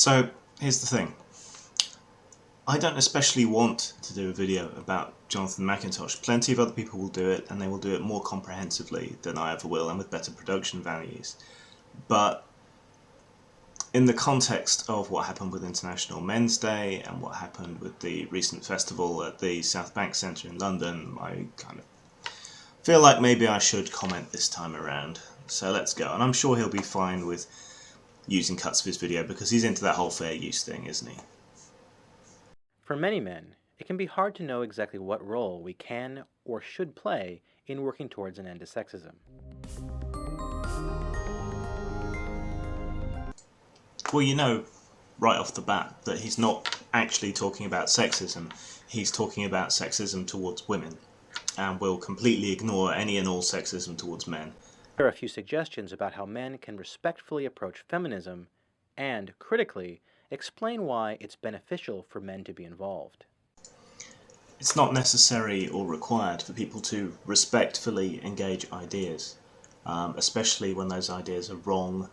So here's the thing. I don't especially want to do a video about Joshathan McInjosh. Plenty of other people will do it, and they will do it more comprehensively than I ever will, and with better production values. But in the context of what happened with International Men's Day and what happened with the recent festival at the South Bank Centre in London, I kind of feel like maybe I should comment this time around. So let's go. And I'm sure he'll be fine with using cuts of his video because he's into that whole fair use thing, isn't he? For many men, it can be hard to know exactly what role we can or should play in working towards an end to sexism. Well, you know right off the bat that he's not actually talking about sexism. He's talking about sexism towards women, and will completely ignore any and all sexism towards men. There are a few suggestions about how men can respectfully approach feminism and, critically, explain why it's beneficial for men to be involved. It's not necessary or required for people to respectfully engage ideas, especially when those ideas are wrong,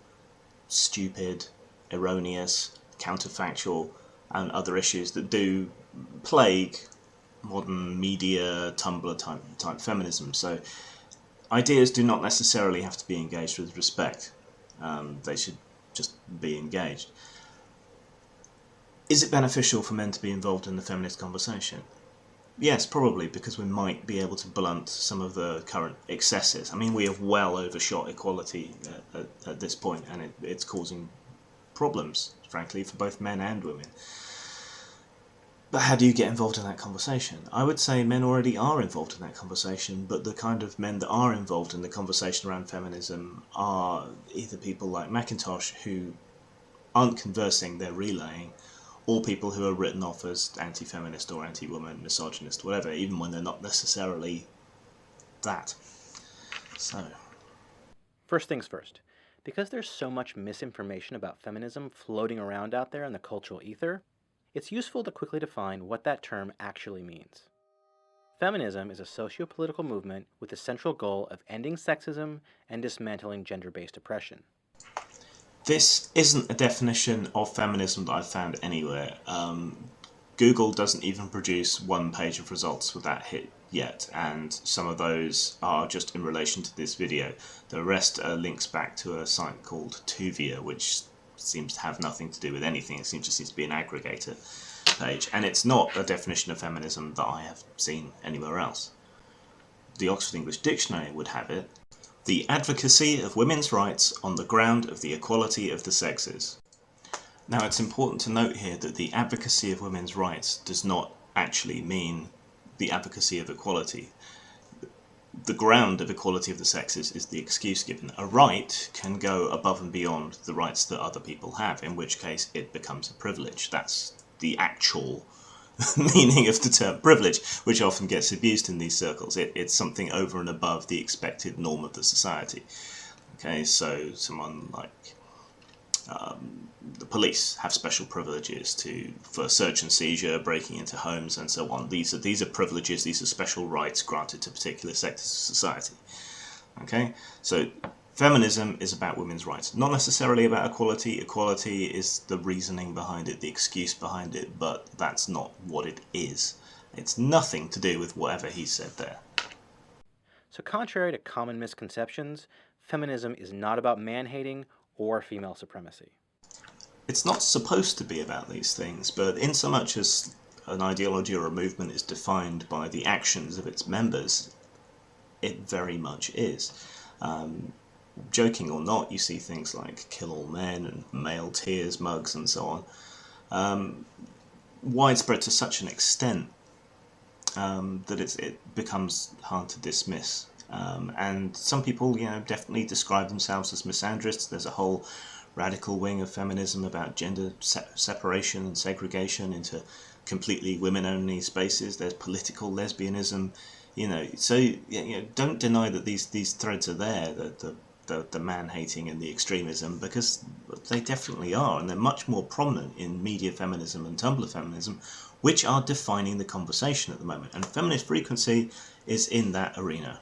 stupid, erroneous, counterfactual, and other issues that do plague modern media, Tumblr type feminism. So ideas do not necessarily have to be engaged with respect. They should just be engaged. Is it beneficial for men to be involved in the feminist conversation? Yes, probably, because we might be able to blunt some of the current excesses. I mean, we have well overshot equality at this point, and it's causing problems, frankly, for both men and women. But how do you get involved in that conversation? I would say men already are involved in that conversation, but the kind of men that are involved in the conversation around feminism are either people like McInjosh, who aren't conversing, they're relaying, or people who are written off as anti-feminist or anti-woman, misogynist, whatever, even when they're not necessarily that. So, First things first, because there's so much misinformation about feminism floating around out there in the cultural ether, it's useful to quickly define what that term actually means. Feminism is a socio-political movement with the central goal of ending sexism and dismantling gender-based oppression. this isn't a definition of feminism that I've found anywhere. Google doesn't even produce one page of results with that hit yet, and some of those are just in relation to this video. The rest are links back to a site called Tuvia, which seems to have nothing to do with anything. It seems to be an aggregator page, and it's not a definition of feminism that I have seen anywhere else. The Oxford English Dictionary would have it: the advocacy of women's rights on the ground of the equality of the sexes. Now, it's important to note here that the advocacy of women's rights does not actually mean the advocacy of equality. The ground of equality of the sexes is the excuse given. A right can go above and beyond the rights that other people have, in which case it becomes a privilege. That's the actual meaning of the term privilege, which often gets abused in these circles. It's something over and above the expected norm of the society. Okay, so someone like the police have special privileges for search and seizure, breaking into homes, and so on. These are privileges. These are special rights granted to particular sectors of society. Okay, so feminism is about women's rights, not necessarily about equality. Equality is the reasoning behind it, the excuse behind it, but that's not what it is. It's nothing to do with whatever he said there. So contrary to common misconceptions, feminism is not about man-hating or female supremacy. It's not supposed to be about these things, but in so much as an ideology or a movement is defined by the actions of its members, it very much is. Joking or not, you see things like kill all men and male tears mugs and so on, widespread to such an extent that it becomes hard to dismiss. And some people, definitely describe themselves as misandrists. There's a whole radical wing of feminism about gender separation and segregation into completely women-only spaces. There's political lesbianism, So don't deny that these threads are there. The man-hating and the extremism, because they definitely are, and they're much more prominent in media feminism and Tumblr feminism, which are defining the conversation at the moment. And feminist frequency is in that arena.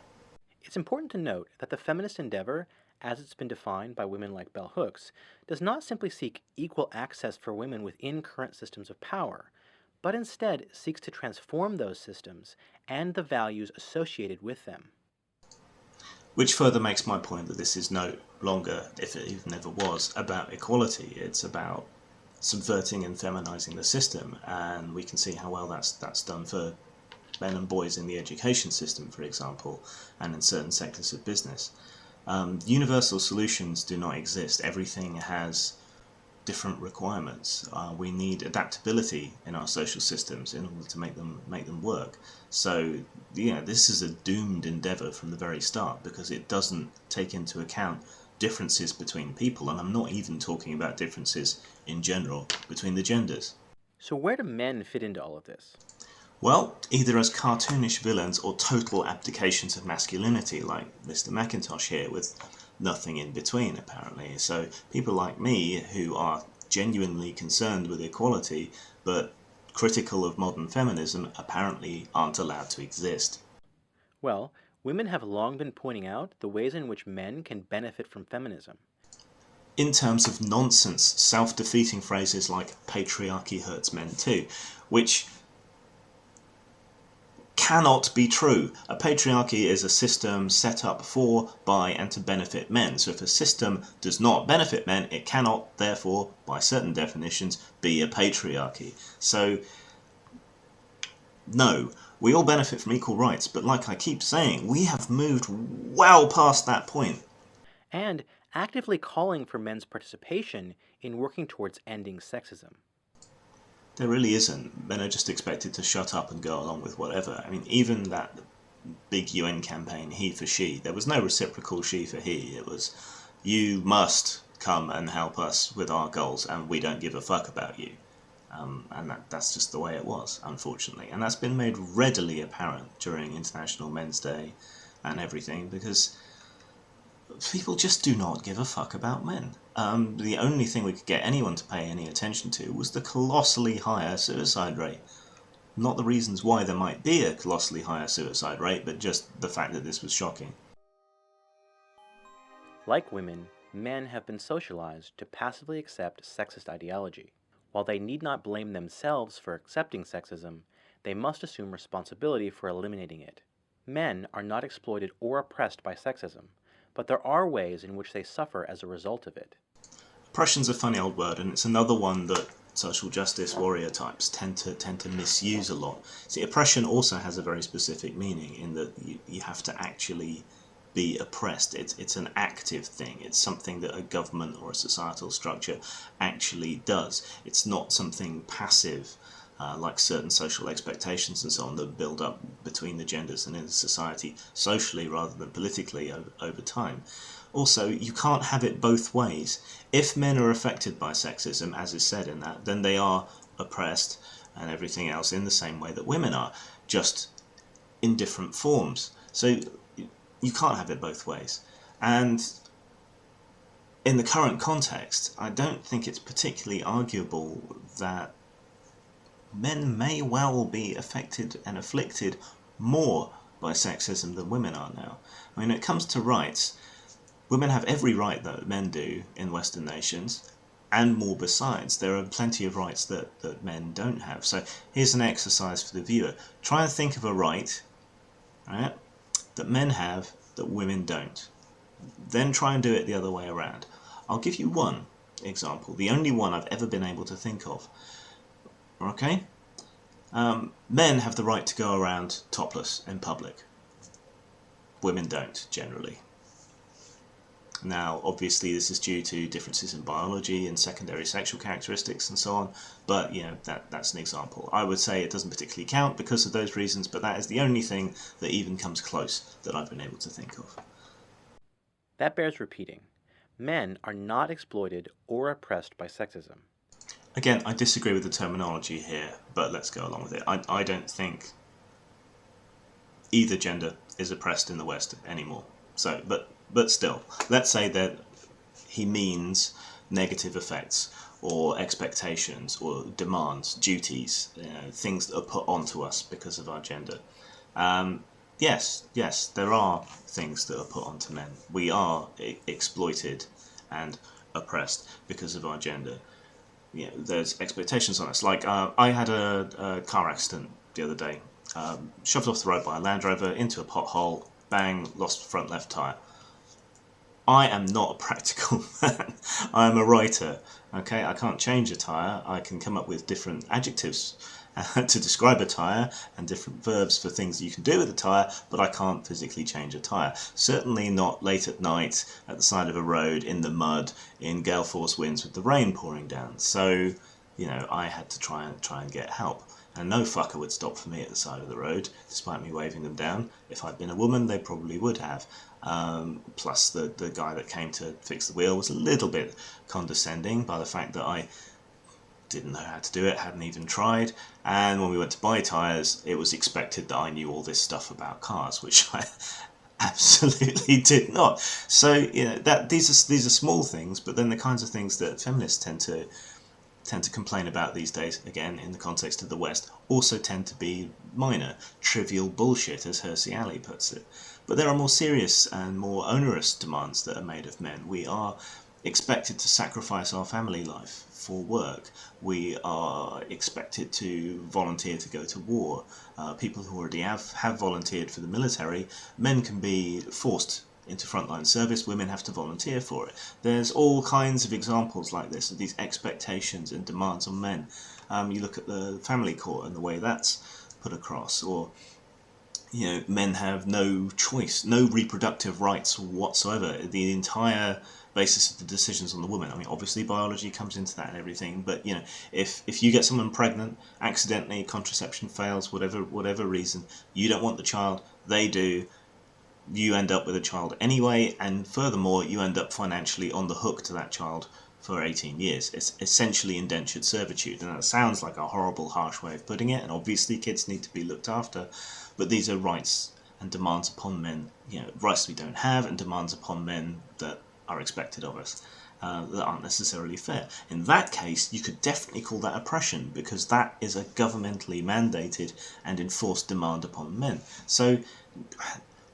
It's important to note that the feminist endeavor, as it's been defined by women like Bell Hooks, does not simply seek equal access for women within current systems of power, but instead seeks to transform those systems and the values associated with them. Which further makes my point that this is no longer, if it even ever was, about equality. It's about subverting and feminizing the system, and we can see how well that's done for men and boys in the education system, for example, and in certain sectors of business. Universal solutions do not exist. Everything has different requirements. We need adaptability in our social systems in order to make them work. So, yeah, this is a doomed endeavour from the very start because it doesn't take into account differences between people, and I'm not even talking about differences in general between the genders. So, where do men fit into all of this? Well, either as cartoonish villains or total abdications of masculinity, like Mr. McIntosh here, with nothing in between, apparently. So people like me, who are genuinely concerned with equality, but critical of modern feminism, apparently aren't allowed to exist. Well, women have long been pointing out the ways in which men can benefit from feminism. In terms of nonsense, self-defeating phrases like patriarchy hurts men too, which cannot be true. A patriarchy is a system set up for, by, and to benefit men. So if a system does not benefit men, it cannot, therefore, by certain definitions, be a patriarchy. So, no, we all benefit from equal rights, but like I keep saying, we have moved well past that point. And actively calling for men's participation in working towards ending sexism. There really isn't. Men are just expected to shut up and go along with whatever. I mean, even that big UN campaign, he for she, there was no reciprocal she for he. It was, you must come and help us with our goals, and we don't give a fuck about you. And that's just the way it was, unfortunately. And that's been made readily apparent during International Men's Day and everything, because people just do not give a fuck about men. The only thing we could get anyone to pay any attention to was the colossally higher suicide rate. Not the reasons why there might be a colossally higher suicide rate, but just the fact that this was shocking. Like women, men have been socialized to passively accept sexist ideology. While they need not blame themselves for accepting sexism, they must assume responsibility for eliminating it. Men are not exploited or oppressed by sexism, but there are ways in which they suffer as a result of it. Oppression's a funny old word, and it's another one that social justice warrior types tend to misuse a lot. See, oppression also has a very specific meaning in that you have to actually be oppressed. It's an active thing. It's something that a government or a societal structure actually does. It's not something passive, like certain social expectations and so on that build up between the genders and in society socially rather than politically over time. Also, you can't have it both ways. If men are affected by sexism, as is said in that, then they are oppressed and everything else in the same way that women are, just in different forms. So you can't have it both ways. And in the current context, I don't think it's particularly arguable that men may well be affected and afflicted more by sexism than women are now. I mean, when it comes to rights, women have every right that men do in Western nations, and more besides. There are plenty of rights that men don't have. So here's an exercise for the viewer. Try and think of a right, right, that men have that women don't. Then try and do it the other way around. I'll give you one example, the only one I've ever been able to think of. Okay? Men have the right to go around topless in public. Women don't, generally. Now, obviously, this is due to differences in biology and secondary sexual characteristics and so on, but, that's an example. I would say it doesn't particularly count because of those reasons, but that is the only thing that even comes close that I've been able to think of. That bears repeating. Men are not exploited or oppressed by sexism. Again, I disagree with the terminology here, but let's go along with it. I don't think either gender is oppressed in the West anymore. So, but still, let's say that he means negative effects or expectations or demands, duties, things that are put onto us because of our gender. yes, there are things that are put onto men. We are exploited and oppressed because of our gender. There's expectations on us. Like I had a car accident the other day, shoved off the road by a Land Rover into a pothole, bang, lost front left tyre. I am not a practical man. I am a writer. Okay, I can't change a tyre. I can come up with different adjectives to describe a tyre and different verbs for things that you can do with a tyre, but I can't physically change a tyre. Certainly not late at night at the side of a road in the mud in gale force winds with the rain pouring down. So, I had to try and get help. And no fucker would stop for me at the side of the road, despite me waving them down. If I'd been a woman, they probably would have. Plus, the guy that came to fix the wheel was a little bit condescending by the fact that I didn't know how to do it, hadn't even tried. And when we went to buy tyres, it was expected that I knew all this stuff about cars, which I absolutely did not. So, that these are small things, but then the kinds of things that feminists tend to complain about these days, again in the context of the West, also tend to be minor, trivial bullshit, as Hersey Alley puts it. But there are more serious and more onerous demands that are made of men. We are expected to sacrifice our family life for work. We are expected to volunteer to go to war. People who already have volunteered for the military, men can be forced into frontline service, women have to volunteer for it. There's all kinds of examples like this of these expectations and demands on men. You look at the family court and the way that's put across, or men have no choice, no reproductive rights whatsoever. The entire basis of the decisions on the woman. I mean, obviously biology comes into that and everything, but if you get someone pregnant accidentally, contraception fails, whatever reason, you don't want the child, they do. You end up with a child anyway, and furthermore, you end up financially on the hook to that child for 18 years. It's essentially indentured servitude, and that sounds like a horrible, harsh way of putting it, and obviously kids need to be looked after, but these are rights and demands upon men, rights we don't have, and demands upon men that are expected of us. That aren't necessarily fair. In that case, you could definitely call that oppression, because that is a governmentally mandated and enforced demand upon men. So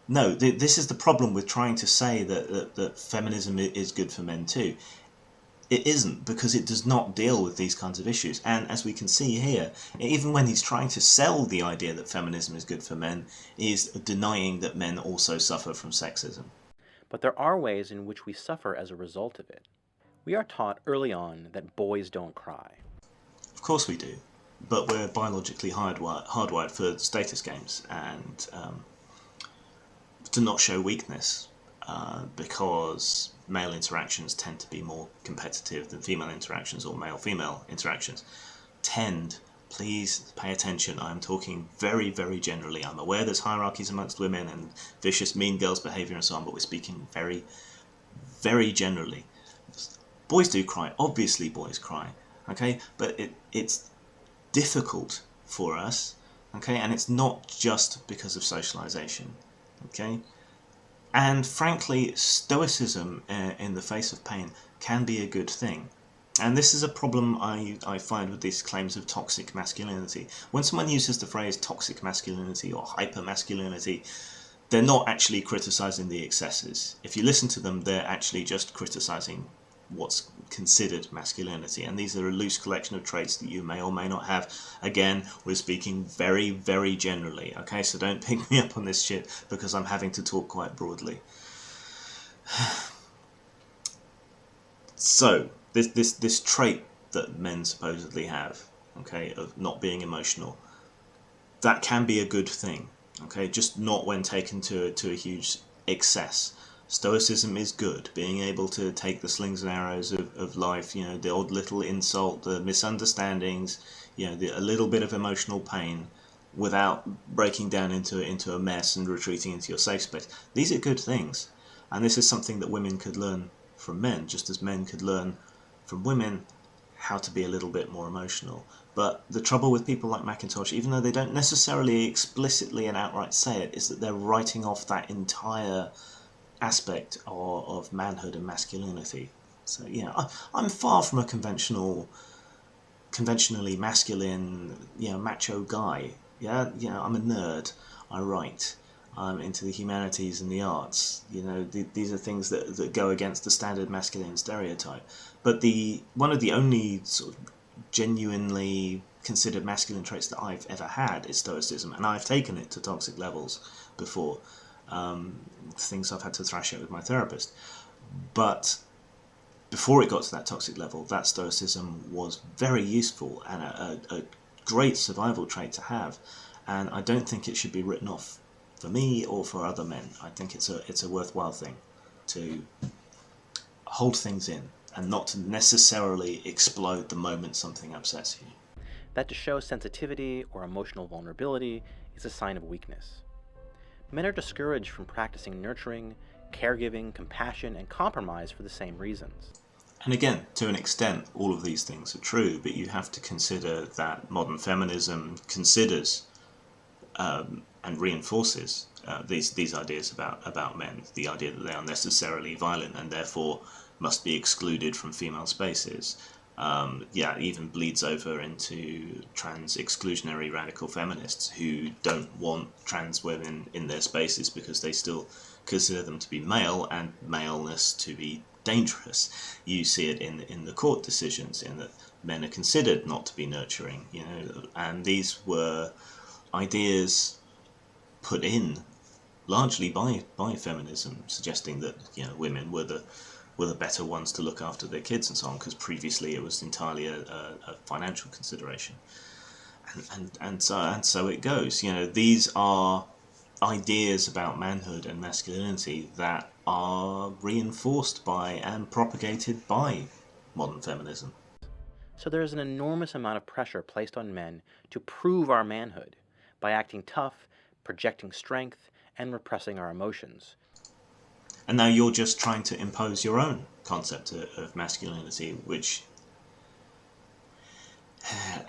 no, this is the problem with trying to say that feminism is good for men too. It isn't, because it does not deal with these kinds of issues. And as we can see here, even when he's trying to sell the idea that feminism is good for men, he's denying that men also suffer from sexism. But there are ways in which we suffer as a result of it. We are taught early on that boys don't cry. Of course we do, but we're biologically hardwired for status games and to not show weakness, because male interactions tend to be more competitive than female interactions, or male-female interactions tend. Please pay attention. I'm talking very, very generally. I'm aware there's hierarchies amongst women and vicious, mean girls behaviour and so on, but we're speaking very, very generally. Boys do cry. Obviously, boys cry. Okay, but it's difficult for us. Okay, and it's not just because of socialisation. Okay, and frankly, stoicism in the face of pain can be a good thing. And this is a problem I find with these claims of toxic masculinity. When someone uses the phrase toxic masculinity or hyper masculinity, they're not actually criticising the excesses. If you listen to them, they're actually just criticising what's considered masculinity, and these are a loose collection of traits that you may or may not have. Again, we're speaking very, very generally, okay, so don't pick me up on this shit because I'm having to talk quite broadly. So this trait that men supposedly have, okay, of not being emotional, that can be a good thing, okay, just not when taken to a huge excess. Stoicism is good. Being able to take the slings and arrows of life, the odd little insult, the misunderstandings, a little bit of emotional pain, without breaking down into a mess and retreating into your safe space. These are good things, and this is something that women could learn from men, just as men could learn from women how to be a little bit more emotional. But the trouble with people like McIntosh, even though they don't necessarily explicitly and outright say it, is that they're writing off that entire aspect of manhood and masculinity. So I'm far from a conventionally masculine, macho guy. I'm a nerd. I write. into the humanities and the arts. These are things that go against the standard masculine stereotype. But one of the only sort of genuinely considered masculine traits that I've ever had is stoicism, and I've taken it to toxic levels before. Things I've had to thrash out with my therapist. But before it got to that toxic level, that stoicism was very useful and a great survival trait to have. And I don't think it should be written off for me or for other men. I think it's a worthwhile thing to hold things in and not to necessarily explode the moment something upsets you. That to show sensitivity or emotional vulnerability is a sign of weakness. Men are discouraged from practicing nurturing, caregiving, compassion, and compromise for the same reasons. And again, to an extent, all of these things are true, but you have to consider that modern feminism considers and reinforces these ideas about men, the idea that they are necessarily violent and therefore must be excluded from female spaces. It even bleeds over into trans exclusionary radical feminists who don't want trans women in their spaces because they still consider them to be male and maleness to be dangerous. You see it in the court decisions, in that men are considered not to be nurturing, and these were ideas put in largely by feminism, suggesting that women were the better ones to look after their kids and so on, because previously it was entirely a financial consideration, and so it goes. These are ideas about manhood and masculinity that are reinforced by and propagated by modern feminism. So there is an enormous amount of pressure placed on men to prove our manhood by acting tough, projecting strength, and repressing our emotions. And now you're just trying to impose your own concept of masculinity, which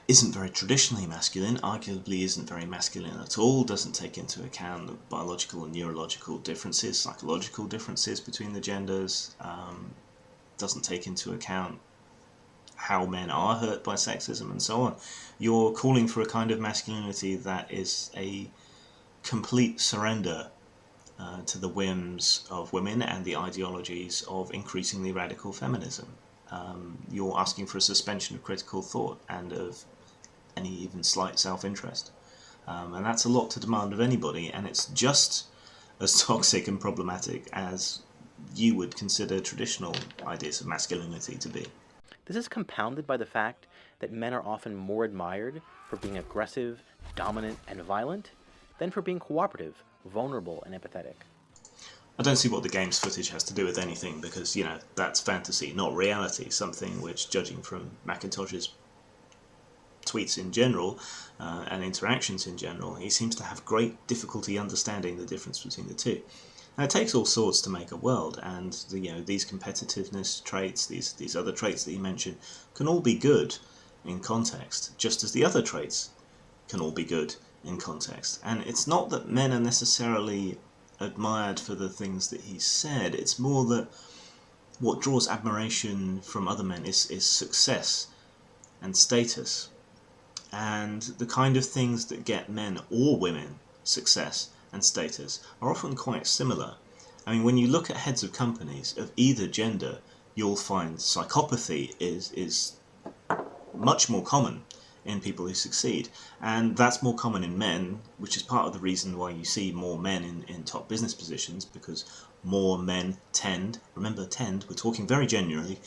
isn't very traditionally masculine, arguably isn't very masculine at all, doesn't take into account the biological and neurological differences, psychological differences between the genders, doesn't take into account how men are hurt by sexism and so on. You're calling for a kind of masculinity that is a complete surrender to the whims of women and the ideologies of increasingly radical feminism. You're asking for a suspension of critical thought and of any even slight self-interest. And that's a lot to demand of anybody, and it's just as toxic and problematic as you would consider traditional ideas of masculinity to be. This is compounded by the fact that men are often more admired for being aggressive, dominant, and violent than for being cooperative, vulnerable, and empathetic. I don't see what the game's footage has to do with anything, because, that's fantasy, not reality, something which, judging from McIntosh's tweets in general and interactions in general, he seems to have great difficulty understanding the difference between the two. Now, it takes all sorts to make a world, and these competitiveness traits, these other traits that you mentioned, can all be good in context, just as the other traits can all be good in context. And it's not that men are necessarily admired for the things that he said, it's more that what draws admiration from other men is success and status, and the kind of things that get men or women success and status are often quite similar. I mean, when you look at heads of companies of either gender, you'll find psychopathy is much more common in people who succeed, and that's more common in men, which is part of the reason why you see more men in top business positions, because more men tend, remember tend, we're talking very generally,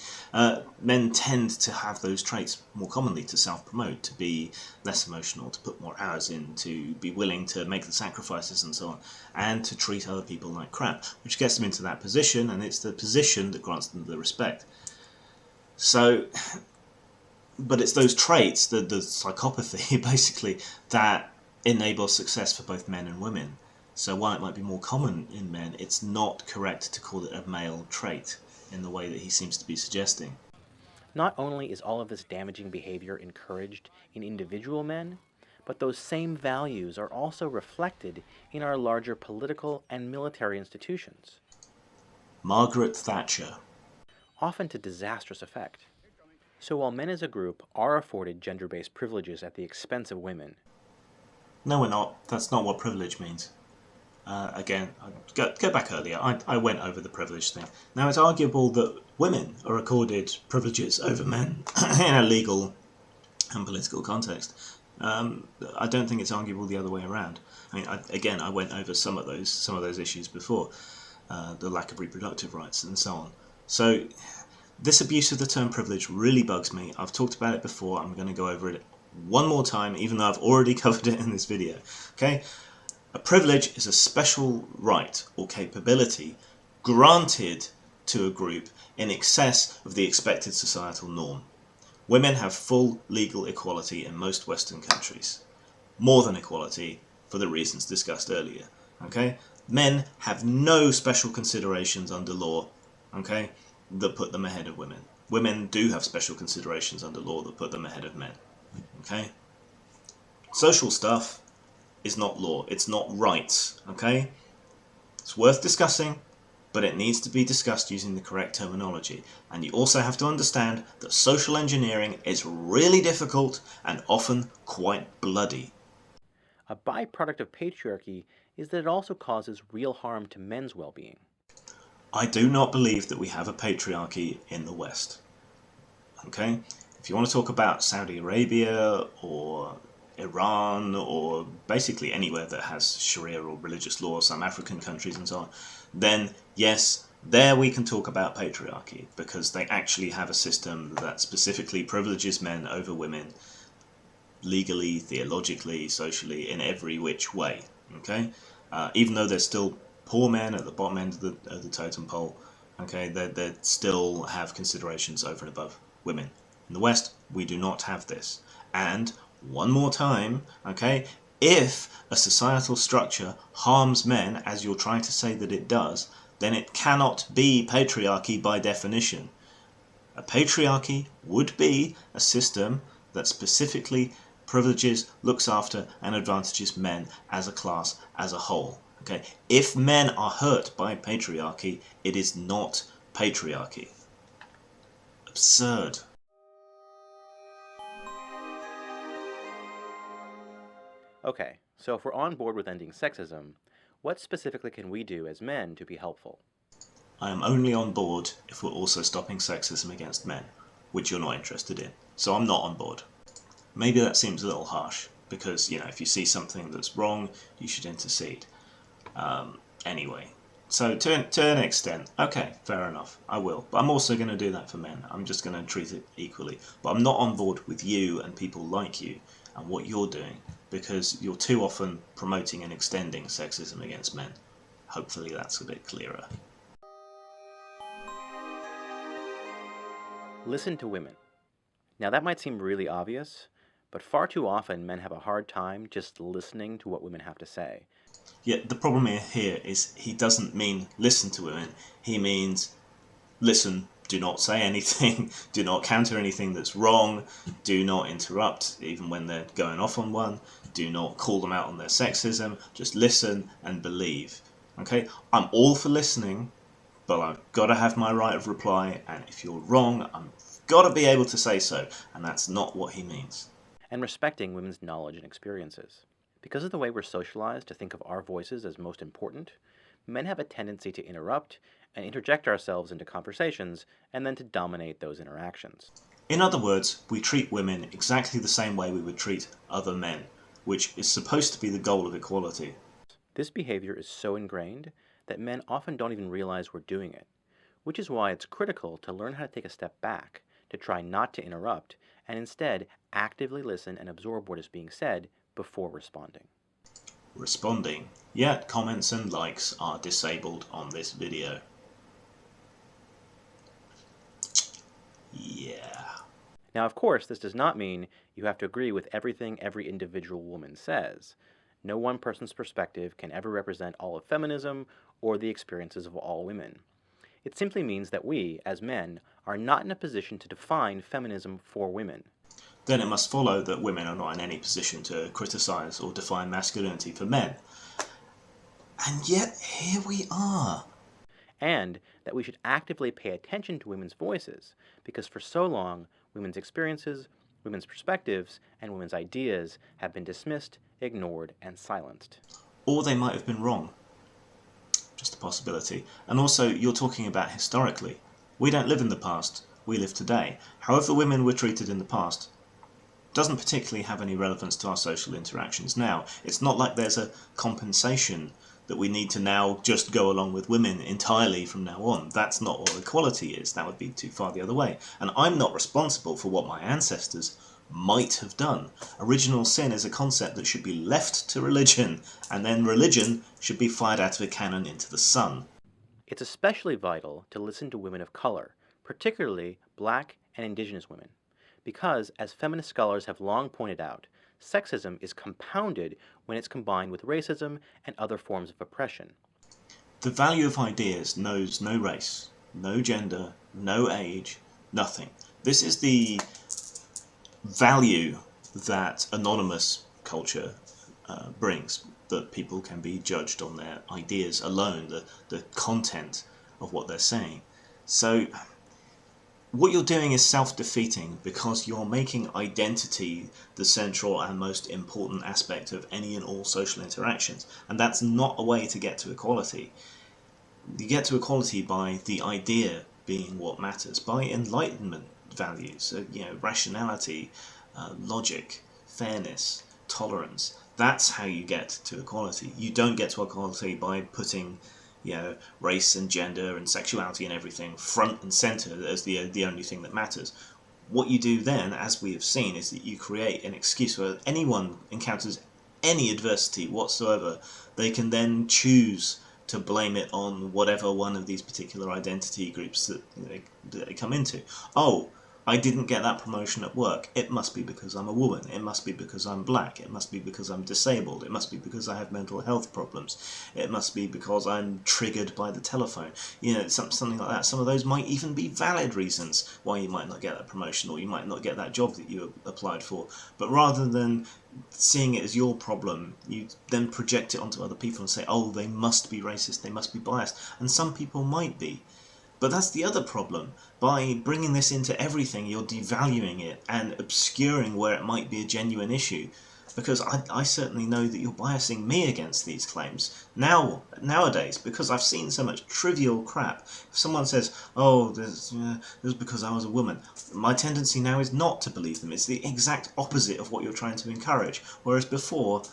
men tend to have those traits more commonly, to self-promote, to be less emotional, to put more hours in, to be willing to make the sacrifices and so on, and to treat other people like crap, which gets them into that position, and it's the position that grants them the respect. So, but it's those traits, the psychopathy, basically, that enable success for both men and women. So while it might be more common in men, it's not correct to call it a male trait in the way that he seems to be suggesting. Not only is all of this damaging behavior encouraged in individual men, but those same values are also reflected in our larger political and military institutions, Margaret Thatcher. often to disastrous effect. So while men as a group are afforded gender-based privileges at the expense of women, No, we're not. That's not what privilege means. Again, go back earlier. I went over the privilege thing. Now, it's arguable that women are accorded privileges over men in a legal and political context. I don't think it's arguable the other way around. I mean, I went over some of those issues before, the lack of reproductive rights and so on. So this abuse of the term privilege really bugs me. I've talked about it before. I'm going to go over it one more time, even though I've already covered it in this video. Okay, a privilege is a special right or capability granted to a group in excess of the expected societal norm. Women have full legal equality in most Western countries. More than equality for the reasons discussed earlier. Okay? Men have no special considerations under law, okay, that put them ahead of women. Women do have special considerations under law that put them ahead of men. Okay? Social stuff is not law. It's not rights. Okay? It's worth discussing, but it needs to be discussed using the correct terminology. And you also have to understand that social engineering is really difficult and often quite bloody. A byproduct of patriarchy is that it also causes real harm to men's well-being. I do not believe that we have a patriarchy in the West. Okay? If you want to talk about Saudi Arabia or Iran or basically anywhere that has Sharia or religious law, some African countries and so on, then yes, there we can talk about patriarchy because they actually have a system that specifically privileges men over women legally, theologically, socially, in every which way. Okay? Even though there's still poor men at the bottom end of the totem pole, okay, they still have considerations over and above women. In the West, we do not have this. And one more time, okay, if a societal structure harms men, as you're trying to say that it does, then it cannot be patriarchy by definition. A patriarchy would be a system that specifically privileges, looks after, and advantages men as a class, as a whole. Okay? If men are hurt by patriarchy, it is not patriarchy. Absurd. Okay, so if we're on board with ending sexism, what specifically can we do as men to be helpful? I am only on board if we're also stopping sexism against men, which you're not interested in. So I'm not on board. Maybe that seems a little harsh, because, if you see something that's wrong, you should intercede. Anyway, so to an extent, okay, fair enough, I will. But I'm also going to do that for men. I'm just going to treat it equally. But I'm not on board with you and people like you and what you're doing, because you're too often promoting and extending sexism against men. Hopefully that's a bit clearer. Listen to women. Now that might seem really obvious, but far too often men have a hard time just listening to what women have to say. Yet the problem here is he doesn't mean listen to women. He means listen, do not say anything, do not counter anything that's wrong, do not interrupt even when they're going off on one, do not call them out on their sexism, just listen and believe. Okay? I'm all for listening, but I've got to have my right of reply, and if you're wrong, I've got to be able to say so, and that's not what he means. And respecting women's knowledge and experiences. Because of the way we're socialized to think of our voices as most important, men have a tendency to interrupt and interject ourselves into conversations and then to dominate those interactions. In other words, we treat women exactly the same way we would treat other men, which is supposed to be the goal of equality. This behavior is so ingrained that men often don't even realize we're doing it, which is why it's critical to learn how to take a step back, to try not to interrupt, and instead actively listen and absorb what is being said before responding. Responding, yet comments and likes are disabled on this video. Yeah. Now, of course, this does not mean you have to agree with everything every individual woman says. No one person's perspective can ever represent all of feminism or the experiences of all women. It simply means that we, as men, are not in a position to define feminism for women. Then it must follow that women are not in any position to criticise or define masculinity for men. And yet, here we are. And that we should actively pay attention to women's voices, because for so long, women's experiences, women's perspectives, and women's ideas have been dismissed, ignored, and silenced. Or they might have been wrong. just a possibility. And also, you're talking about historically. We don't live in the past, we live today. However women were treated in the past doesn't particularly have any relevance to our social interactions now. It's not like there's a compensation that we need to now just go along with women entirely from now on. That's not what equality is. That would be too far the other way. And I'm not responsible for what my ancestors might have done. Original sin is a concept that should be left to religion, and then religion should be fired out of a cannon into the sun. It's especially vital to listen to women of color, particularly black and indigenous women, because, as feminist scholars have long pointed out, sexism is compounded when it's combined with racism and other forms of oppression. The value of ideas knows no race, no gender, no age, nothing. This is the value that anonymous culture brings, that people can be judged on their ideas alone, the content of what they're saying. So what you're doing is self-defeating because you're making identity the central and most important aspect of any and all social interactions, and that's not a way to get to equality. You get to equality by the idea being what matters, by enlightenment values, so, rationality, logic, fairness, tolerance. That's how you get to equality. You don't get to equality by putting race and gender and sexuality and everything front and center as the only thing that matters. What you do then, as we have seen, is that you create an excuse where anyone encounters any adversity whatsoever, they can then choose to blame it on whatever one of these particular identity groups that they come into. Oh, I didn't get that promotion at work. It must be because I'm a woman. It must be because I'm black. It must be because I'm disabled. It must be because I have mental health problems. It must be because I'm triggered by the telephone. Something like that. Some of those might even be valid reasons why you might not get that promotion or you might not get that job that you applied for. But rather than seeing it as your problem, you then project it onto other people and say, oh, they must be racist, they must be biased. And some people might be. But that's the other problem. By bringing this into everything, you're devaluing it and obscuring where it might be a genuine issue. Because I certainly know that you're biasing me against these claims nowadays, because I've seen so much trivial crap. If someone says, "Oh, this was because I was a woman," my tendency now is not to believe them. It's the exact opposite of what you're trying to encourage. Whereas before,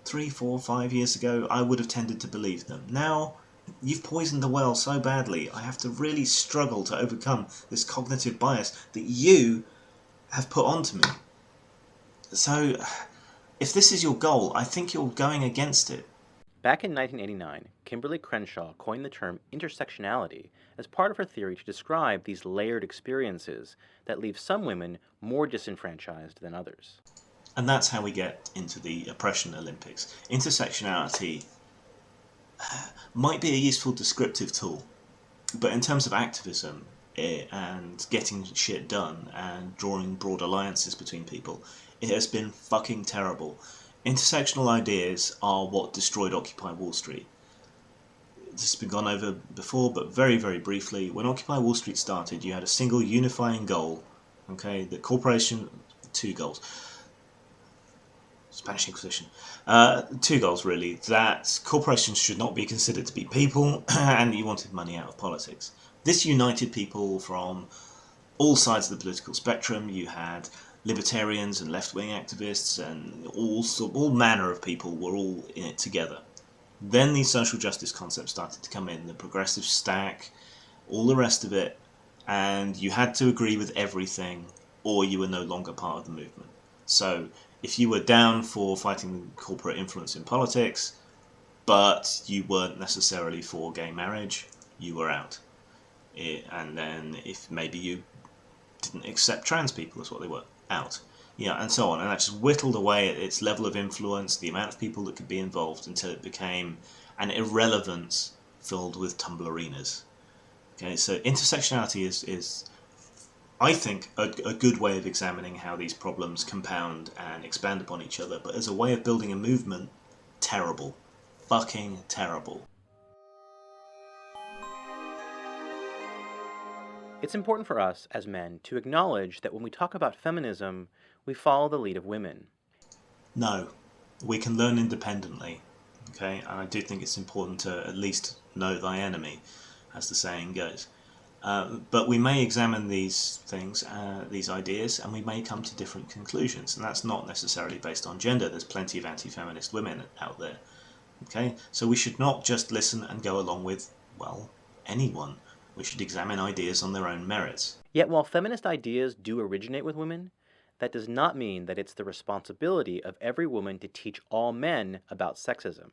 3, 4, 5 years ago, I would have tended to believe them. Now, you've poisoned the well so badly, I have to really struggle to overcome this cognitive bias that you have put onto me. So, if this is your goal, I think you're going against it. Back in 1989, Kimberly Crenshaw coined the term intersectionality as part of her theory to describe these layered experiences that leave some women more disenfranchised than others. And that's how we get into the oppression Olympics. Intersectionality might be a useful descriptive tool, but in terms of activism and getting shit done and drawing broad alliances between people, it has been fucking terrible. Intersectional ideas are what destroyed Occupy Wall Street. This has been gone over before, but very, very briefly. When Occupy Wall Street started, you had a single unifying goal. Okay, the corporation, two goals. Spanish Inquisition. Two goals, really. That corporations should not be considered to be people, and you wanted money out of politics. This united people from all sides of the political spectrum. You had libertarians and left-wing activists, and all manner of people were all in it together. Then these social justice concepts started to come in, the progressive stack, all the rest of it, and you had to agree with everything, or you were no longer part of the movement. So if you were down for fighting corporate influence in politics, but you weren't necessarily for gay marriage, you were out. And then if maybe you didn't accept trans people as what they were, out. And so on. And that just whittled away at its level of influence, the amount of people that could be involved, until it became an irrelevance filled with tumblerinas. Okay, so intersectionality is I think, a good way of examining how these problems compound and expand upon each other, but as a way of building a movement, terrible. Fucking terrible. It's important for us, as men, to acknowledge that when we talk about feminism, we follow the lead of women. No, we can learn independently, okay? And I do think it's important to at least know thy enemy, as the saying goes. But we may examine these things, these ideas, and we may come to different conclusions. And that's not necessarily based on gender. There's plenty of anti-feminist women out there. Okay, so we should not just listen and go along with, well, anyone. We should examine ideas on their own merits. Yet while feminist ideas do originate with women, that does not mean that it's the responsibility of every woman to teach all men about sexism.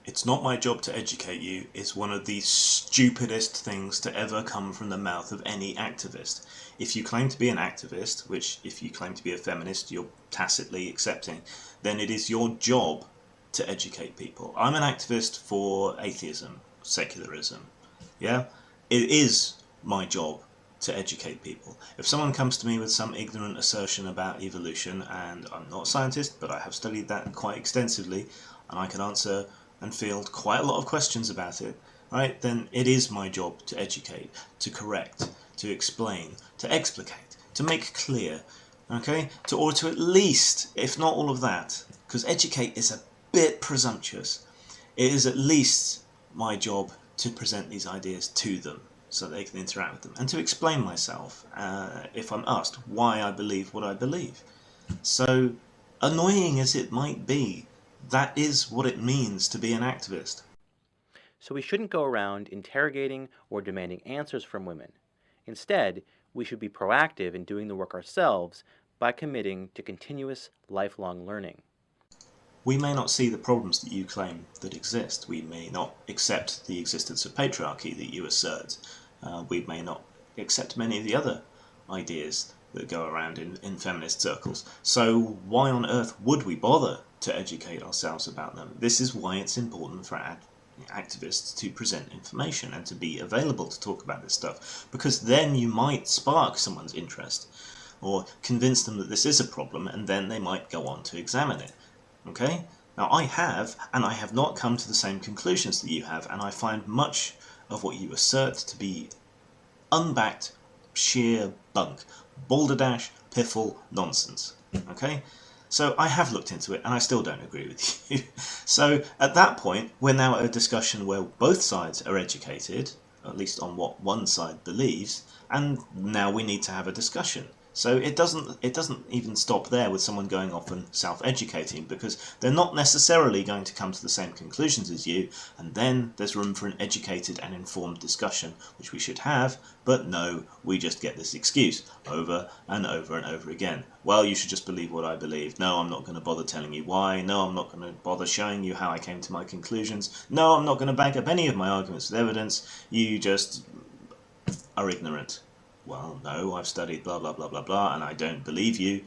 It's not my job to educate you is one of the stupidest things to ever come from the mouth of any activist. If you claim to be an activist, which if you claim to be a feminist you're tacitly accepting, then it is your job to educate people. I'm an activist for atheism, secularism. Yeah? It is my job to educate people. If someone comes to me with some ignorant assertion about evolution, and I'm not a scientist, but I have studied that quite extensively, and I can answer and field quite a lot of questions about it, right, then it is my job to educate, to correct, to explain, to explicate, to make clear, okay, or to at least, if not all of that, because educate is a bit presumptuous, it is at least my job to present these ideas to them so they can interact with them, and to explain myself if I'm asked why I believe what I believe. So, annoying as it might be, that is what it means to be an activist. So we shouldn't go around interrogating or demanding answers from women. Instead, we should be proactive in doing the work ourselves by committing to continuous lifelong learning. We may not see the problems that you claim that exist. We may not accept the existence of patriarchy that you assert. We may not accept many of the other ideas that go around in feminist circles. So why on earth would we bother to educate ourselves about them? This is why it's important for activists to present information and to be available to talk about this stuff, because then you might spark someone's interest or convince them that this is a problem, and then they might go on to examine it. Okay? Now I have, and I have not come to the same conclusions that you have, and I find much of what you assert to be unbacked, sheer bunk, balderdash, piffle nonsense. Okay? So I have looked into it, and I still don't agree with you. So at that point, we're now at a discussion where both sides are educated, at least on what one side believes, and now we need to have a discussion. So it doesn't even stop there with someone going off and self-educating, because they're not necessarily going to come to the same conclusions as you, and then there's room for an educated and informed discussion, which we should have, but no, we just get this excuse over and over and over again. Well, you should just believe what I believe. No, I'm not going to bother telling you why. No, I'm not going to bother showing you how I came to my conclusions. No, I'm not going to back up any of my arguments with evidence. You just are ignorant. Well, no, I've studied blah, blah, blah, blah, blah, and I don't believe you.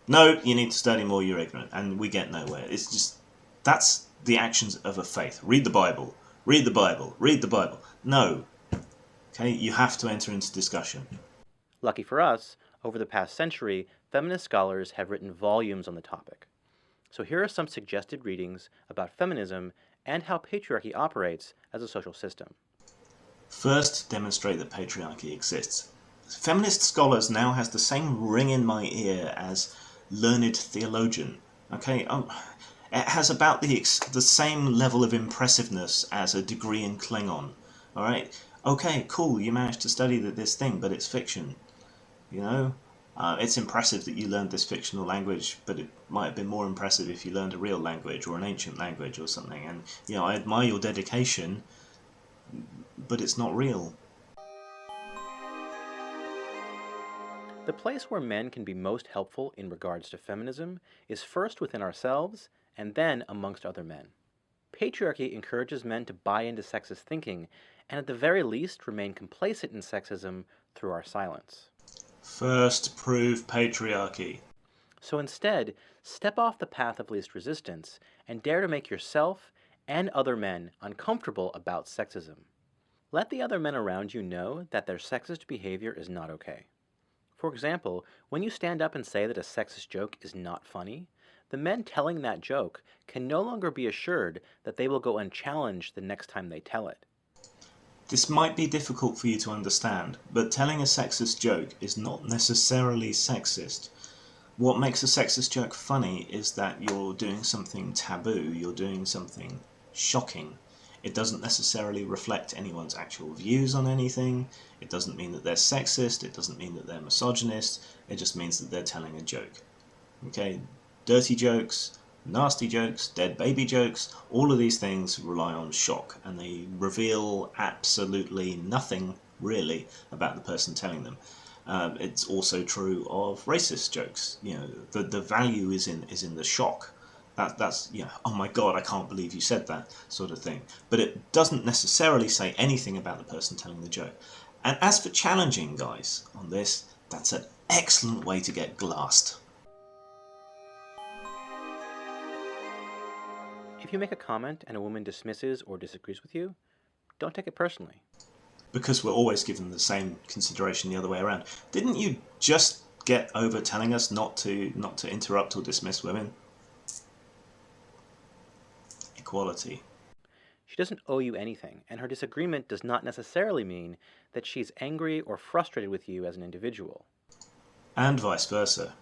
No, you need to study more, you're ignorant. And we get nowhere. It's just, that's the actions of a faith. Read the Bible. Read the Bible. Read the Bible. No. Okay, you have to enter into discussion. Lucky for us, over the past century, feminist scholars have written volumes on the topic. So here are some suggested readings about feminism and how patriarchy operates as a social system. First, demonstrate that patriarchy exists. Feminist scholars now has the same ring in my ear as learned theologian. Okay, it has about the same level of impressiveness as a degree in Klingon. All right, okay, cool, you managed to study this thing, but it's fiction. You know, it's impressive that you learned this fictional language, but it might have been more impressive if you learned a real language or an ancient language or something. And you know, I admire your dedication, but it's not real. The place where men can be most helpful in regards to feminism is first within ourselves and then amongst other men. Patriarchy encourages men to buy into sexist thinking and at the very least remain complacent in sexism through our silence. First, prove patriarchy. So instead, step off the path of least resistance and dare to make yourself and other men uncomfortable about sexism. Let the other men around you know that their sexist behavior is not okay. For example, when you stand up and say that a sexist joke is not funny, the men telling that joke can no longer be assured that they will go unchallenged the next time they tell it. This might be difficult for you to understand, but telling a sexist joke is not necessarily sexist. What makes a sexist joke funny is that you're doing something taboo, you're doing something shocking. It doesn't necessarily reflect anyone's actual views on anything. It doesn't mean that they're sexist. It doesn't mean that they're misogynist. It just means that they're telling a joke. Okay, dirty jokes, nasty jokes, dead baby jokes, all of these things rely on shock, and they reveal absolutely nothing really about the person telling them. It's also true of racist jokes. The value is in the shock. That's oh my god, I can't believe you said that, sort of thing. But it doesn't necessarily say anything about the person telling the joke. And as for challenging guys on this, that's an excellent way to get glassed. If you make a comment and a woman dismisses or disagrees with you, don't take it personally. Because we're always given the same consideration the other way around. Didn't you just get over telling us not to interrupt or dismiss women? Equality. She doesn't owe you anything, and her disagreement does not necessarily mean that she's angry or frustrated with you as an individual. And vice versa.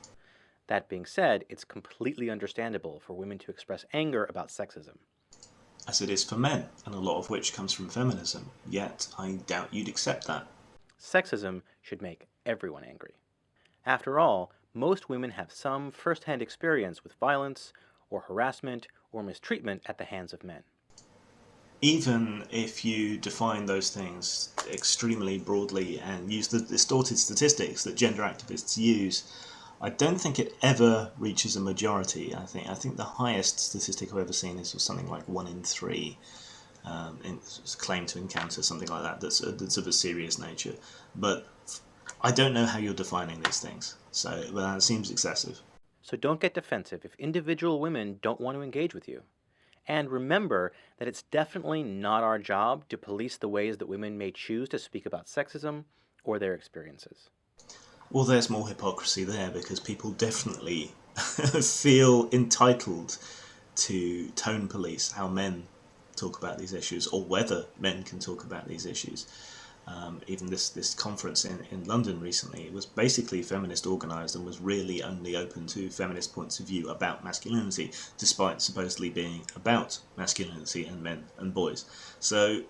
That being said, it's completely understandable for women to express anger about sexism. As it is for men, and a lot of which comes from feminism. Yet, I doubt you'd accept that. Sexism should make everyone angry. After all, most women have some first-hand experience with violence, or harassment, or mistreatment at the hands of men. Even if you define those things extremely broadly and use the distorted statistics that gender activists use, I don't think it ever reaches a majority. I think the highest statistic I've ever seen is something like 1 in 3 claim to encounter something like that that's of a serious nature. But I don't know how you're defining these things, so that seems excessive. So don't get defensive if individual women don't want to engage with you. And remember that it's definitely not our job to police the ways that women may choose to speak about sexism or their experiences. Well, there's more hypocrisy there because people definitely feel entitled to tone police how men talk about these issues or whether men can talk about these issues. Even this conference in London recently, it was basically feminist organised and was really only open to feminist points of view about masculinity, despite supposedly being about masculinity and men and boys. So,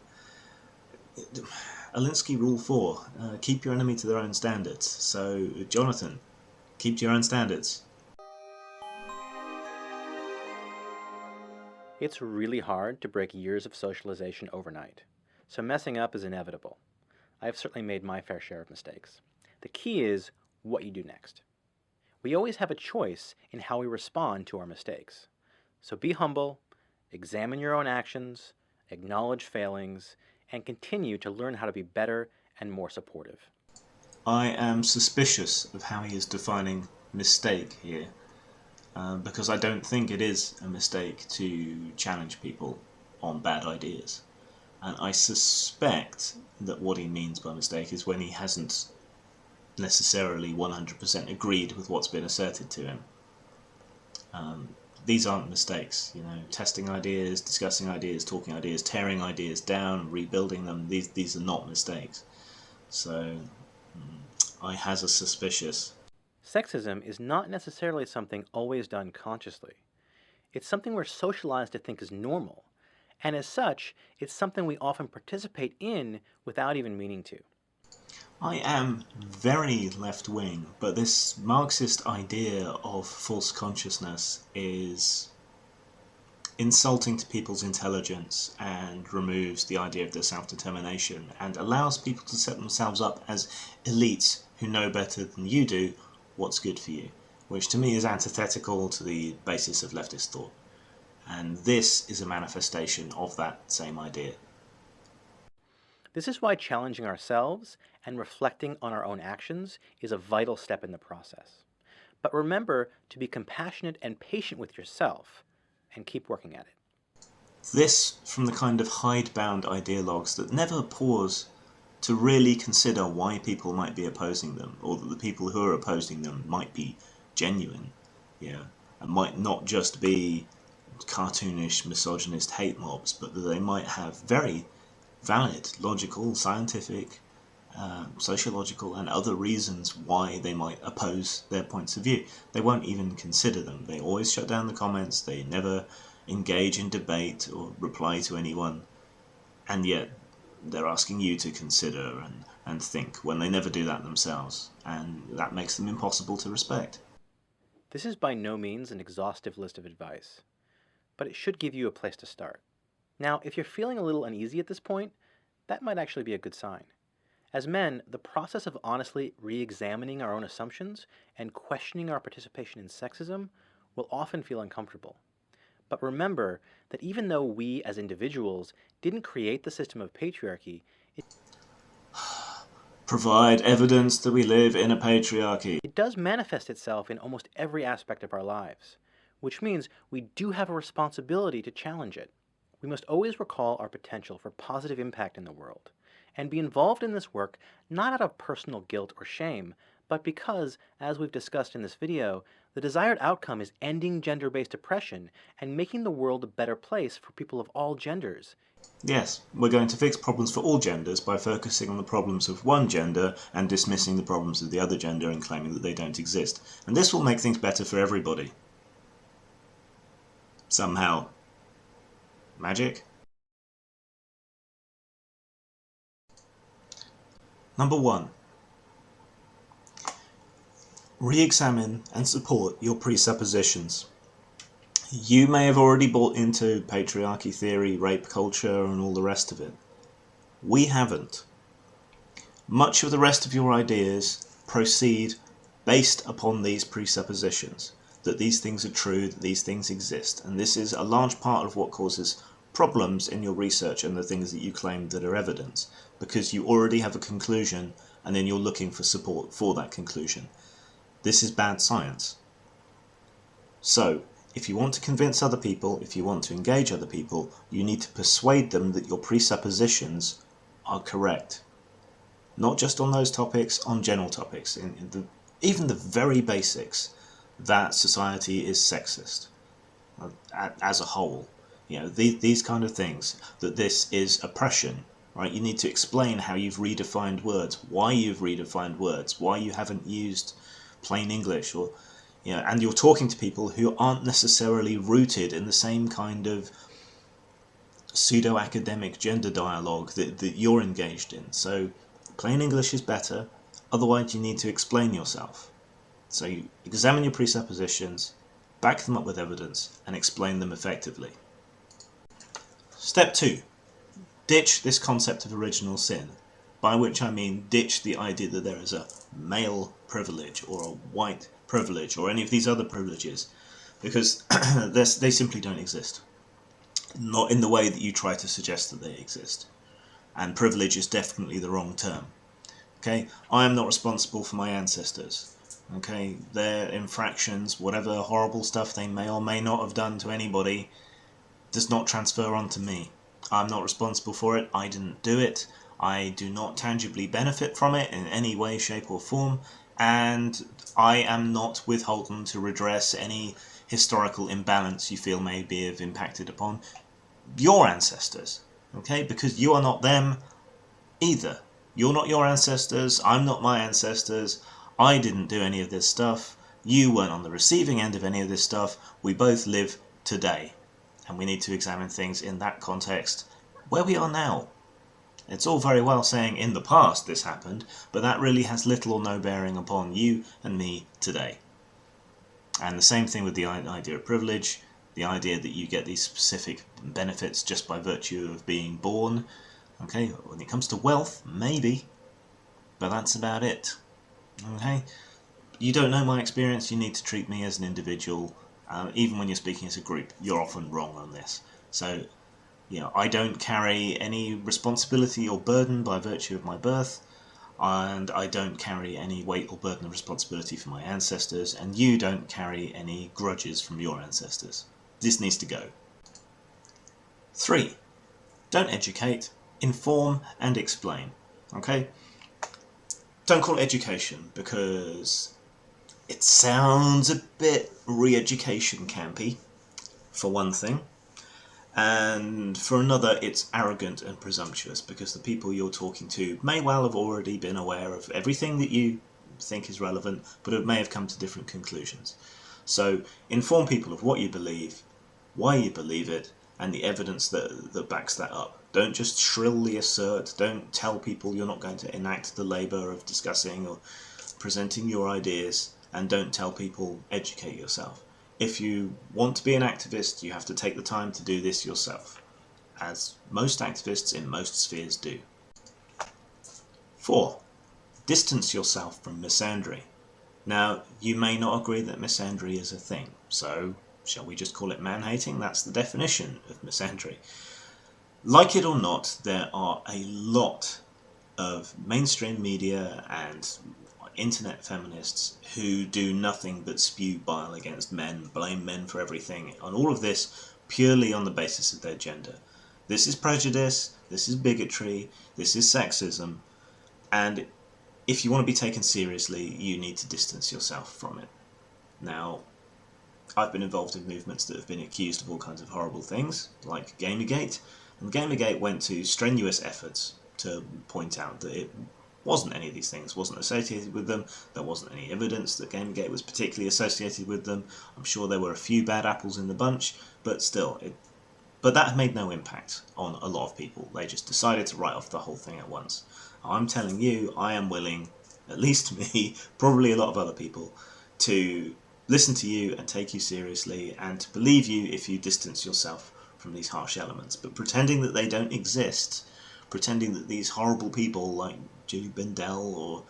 Alinsky Rule 4, keep your enemy to their own standards. So, Jonathan, keep to your own standards. It's really hard to break years of socialization overnight, so messing up is inevitable. I've certainly made my fair share of mistakes. The key is what you do next. We always have a choice in how we respond to our mistakes. So be humble, examine your own actions, acknowledge failings, and continue to learn how to be better and more supportive. I am suspicious of how he is defining mistake here, because I don't think it is a mistake to challenge people on bad ideas. And I suspect that what he means by mistake is when he hasn't necessarily 100% agreed with what's been asserted to him. These aren't mistakes, testing ideas, discussing ideas, talking ideas, tearing ideas down, rebuilding them. These are not mistakes. So I has a suspicious. Sexism is not necessarily something always done consciously. It's something we're socialized to think is normal, and as such, it's something we often participate in without even meaning to. I am very left-wing, but this Marxist idea of false consciousness is insulting to people's intelligence and removes the idea of their self-determination and allows people to set themselves up as elites who know better than you do what's good for you, which to me is antithetical to the basis of leftist thought. And this is a manifestation of that same idea. This is why challenging ourselves and reflecting on our own actions is a vital step in the process. But remember to be compassionate and patient with yourself and keep working at it. This from the kind of hidebound ideologues that never pause to really consider why people might be opposing them, or that the people who are opposing them might be genuine, and might not just be cartoonish, misogynist hate mobs, but that they might have very valid, logical, scientific, sociological and other reasons why they might oppose their points of view. They won't even consider them. They always shut down the comments. They never engage in debate or reply to anyone. and yet they're asking you to consider and think when they never do that themselves, and that makes them impossible to respect. This is by no means an exhaustive list of advice, but it should give you a place to start. Now, if you're feeling a little uneasy at this point, that might actually be a good sign. As men, the process of honestly re examining our own assumptions and questioning our participation in sexism will often feel uncomfortable. But remember that even though we as individuals didn't create the system of patriarchy, Provide evidence that we live in a patriarchy. it does manifest itself in almost every aspect of our lives, which means we do have a responsibility to challenge it. We must always recall our potential for positive impact in the world, and be involved in this work not out of personal guilt or shame, but because, as we've discussed in this video, the desired outcome is ending gender-based oppression and making the world a better place for people of all genders. Yes, we're going to fix problems for all genders by focusing on the problems of one gender and dismissing the problems of the other gender and claiming that they don't exist. And this will make things better for everybody. Somehow. Magic? Number 1. Re-examine and support your presuppositions. You may have already bought into patriarchy theory, rape culture, and all the rest of it. We haven't. Much of the rest of your ideas proceed based upon these presuppositions, that these things are true, that these things exist, and this is a large part of what causes problems in your research and the things that you claim that are evidence, because you already have a conclusion and then you're looking for support for that conclusion. This is bad science. So, if you want to convince other people, if you want to engage other people, you need to persuade them that your presuppositions are correct. Not just on those topics, on general topics, even the very basics, that society is sexist as a whole. These kind of things, that this is oppression, right? You need to explain how you've redefined words, why you've redefined words, why you haven't used plain English, or and you're talking to people who aren't necessarily rooted in the same kind of pseudo-academic gender dialogue that you're engaged in. So plain English is better, otherwise you need to explain yourself. So you examine your presuppositions, back them up with evidence, and explain them effectively. Step 2. Ditch this concept of original sin, by which I mean ditch the idea that there is a male privilege or a white privilege or any of these other privileges, because they simply don't exist. Not in the way that you try to suggest that they exist. And privilege is definitely the wrong term. Okay, I am not responsible for my ancestors. Okay, their infractions, whatever horrible stuff they may or may not have done to anybody, does not transfer onto me. I'm not responsible for it. I didn't do it. I do not tangibly benefit from it in any way, shape or form, and I am not withholden to redress any historical imbalance you feel may be have impacted upon your ancestors. Okay, because you are not them either. You're not your ancestors, I'm not my ancestors, I didn't do any of this stuff, you weren't on the receiving end of any of this stuff, we both live today. And we need to examine things in that context, where we are now. It's all very well saying in the past this happened, but that really has little or no bearing upon you and me today. And the same thing with the idea of privilege, the idea that you get these specific benefits just by virtue of being born. Okay, when it comes to wealth, maybe, but that's about it. Okay, you don't know my experience, you need to treat me as an individual. Even when you're speaking as a group, you're often wrong on this. So, I don't carry any responsibility or burden by virtue of my birth, and I don't carry any weight or burden of responsibility for my ancestors, and you don't carry any grudges from your ancestors. This needs to go. 3. Don't educate, inform and explain. Okay? Don't call it education, because it sounds a bit re-education campy, for one thing. And for another, it's arrogant and presumptuous, because the people you're talking to may well have already been aware of everything that you think is relevant, but it may have come to different conclusions. So inform people of what you believe, why you believe it, and the evidence that backs that up. Don't just shrilly assert. Don't tell people you're not going to enact the labour of discussing or presenting your ideas, and don't tell people educate yourself. If you want to be an activist, you have to take the time to do this yourself, as most activists in most spheres do. 4. Distance yourself from misandry. Now, you may not agree that misandry is a thing, so shall we just call it man-hating? That's the definition of misandry. Like it or not, there are a lot of mainstream media and internet feminists who do nothing but spew bile against men, blame men for everything, and all of this purely on the basis of their gender. This is prejudice, this is bigotry, this is sexism, and if you want to be taken seriously, you need to distance yourself from it. Now, I've been involved in movements that have been accused of all kinds of horrible things, like Gamergate, and Gamergate went to strenuous efforts to point out that it wasn't any of these things, wasn't associated with them, there wasn't any evidence that Gamergate was particularly associated with them. I'm sure there were a few bad apples in the bunch, but still, but that made no impact on a lot of people. They just decided to write off the whole thing at once. I'm telling you, I am willing, at least me, probably a lot of other people, to listen to you and take you seriously and to believe you if you distance yourself from these harsh elements. But pretending that they don't exist, pretending that these horrible people like Julie Bindel or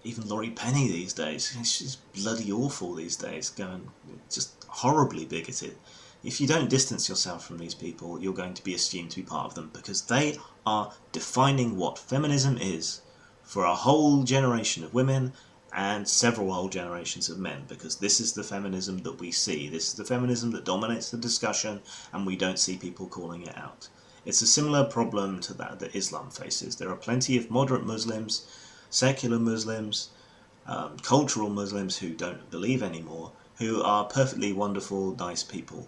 even Laurie Penny these days, she's bloody awful these days, going just horribly bigoted. If you don't distance yourself from these people, you're going to be assumed to be part of them, because they are defining what feminism is for a whole generation of women and several whole generations of men, because this is the feminism that we see. This is the feminism that dominates the discussion, and we don't see people calling it out. It's a similar problem to that Islam faces. There are plenty of moderate Muslims, secular Muslims, cultural Muslims who don't believe anymore, who are perfectly wonderful, nice people.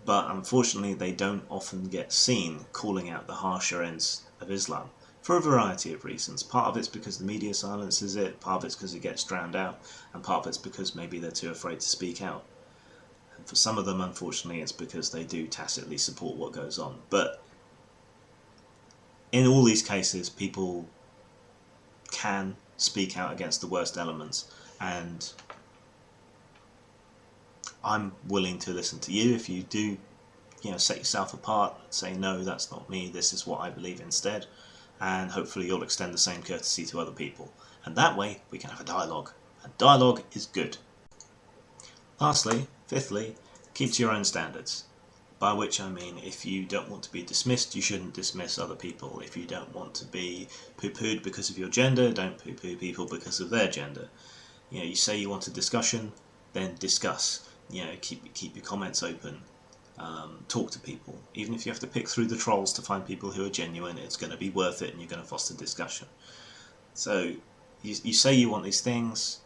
But unfortunately they don't often get seen calling out the harsher ends of Islam, for a variety of reasons. Part of it's because the media silences it, part of it's because it gets drowned out, and part of it's because maybe they're too afraid to speak out. And for some of them, unfortunately, it's because they do tacitly support what goes on. But in all these cases, people can speak out against the worst elements, and I'm willing to listen to you if you do, set yourself apart, say no, that's not me, this is what I believe instead, and hopefully you'll extend the same courtesy to other people, and that way we can have a dialogue, and dialogue is good. Lastly, fifthly, keep to your own standards, by which I mean if you don't want to be dismissed, you shouldn't dismiss other people. If you don't want to be poo-pooed because of your gender, don't poo-poo people because of their gender. You say you want a discussion, then discuss. Keep your comments open. Talk to people. Even if you have to pick through the trolls to find people who are genuine, it's going to be worth it and you're going to foster discussion. So you say you want these things,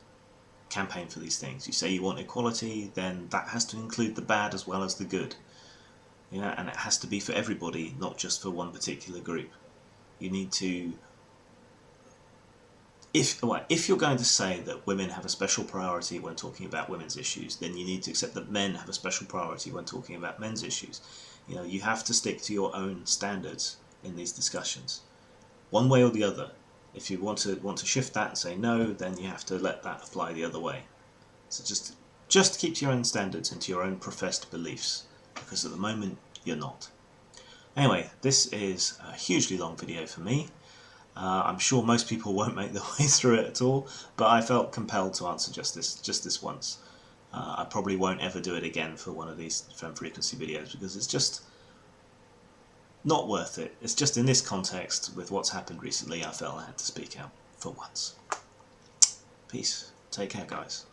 campaign for these things. You say you want equality, then that has to include the bad as well as the good. And it has to be for everybody, not just for one particular group. You need to, if you're going to say that women have a special priority when talking about women's issues, then you need to accept that men have a special priority when talking about men's issues. You have to stick to your own standards in these discussions, one way or the other. If you want to shift that and say no, then you have to let that apply the other way. So just keep to your own standards and to your own professed beliefs, because at the moment you're not. Anyway, this is a hugely long video for me. I'm sure most people won't make their way through it at all, but I felt compelled to answer just this once. I probably won't ever do it again for one of these FemFrequency videos, because it's just not worth it. It's just in this context, with what's happened recently, I felt I had to speak out for once. Peace. Take care, guys.